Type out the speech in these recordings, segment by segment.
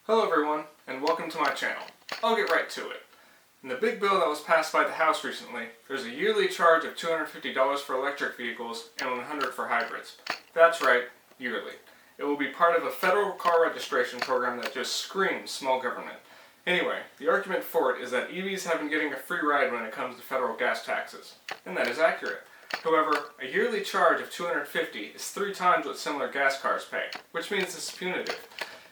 Hello everyone, and welcome to my channel. I'll get right to it. In the big bill that was passed by the House recently, there's a yearly charge of $250 for electric vehicles and $100 for hybrids. That's right, yearly. It will be part of a federal car registration program that just screams small government. Anyway, the argument for it is that EVs have been getting a free ride when it comes to federal gas taxes, and that is accurate. However, a yearly charge of $250 is 3 times what similar gas cars pay, which means this is punitive.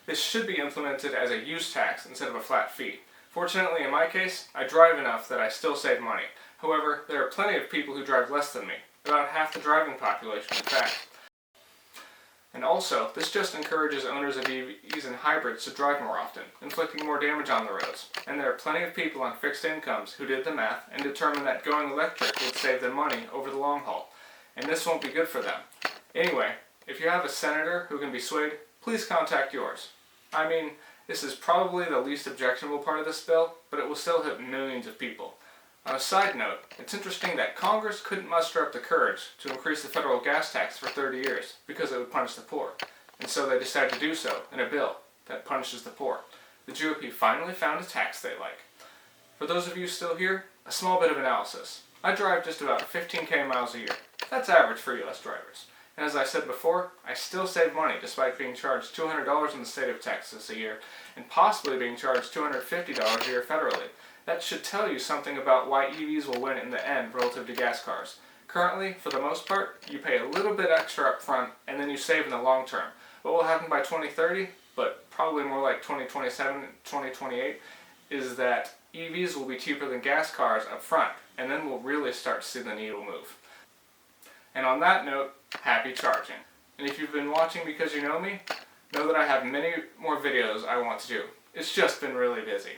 This should be implemented as a use tax instead of a flat fee. Fortunately, in my case, I drive enough that I still save money. However, there are plenty of people who drive less than me, about half the driving population in fact. And also, this just encourages owners of EVs and hybrids to drive more often, inflicting more damage on the roads. And there are plenty of people on fixed incomes who did the math and determined that going electric would save them money over the long haul. And this won't be good for them. Anyway, if you have a senator who can be swayed, please contact yours. I mean, this is probably the least objectionable part of this bill, but it will still hit millions of people. On a side note, it's interesting that Congress couldn't muster up the courage to increase the federal gas tax for 30 years because it would punish the poor. And so they decided to do so in a bill that punishes the poor. The GOP finally found a tax they like. For those of you still here, a small bit of analysis. I drive just about 15,000 miles a year. That's average for US drivers. And as I said before, I still save money despite being charged $200 in the state of Texas a year and possibly being charged $250 a year federally. That should tell you something about why EVs will win in the end relative to gas cars. Currently, for the most part, you pay a little bit extra up front and then you save in the long term. What will happen by 2030, but probably more like 2027, 2028, is that EVs will be cheaper than gas cars up front, and then we'll really start to see the needle move. And on that note, happy charging. And if you've been watching because you know me, know that I have many more videos I want to do. It's just been really busy.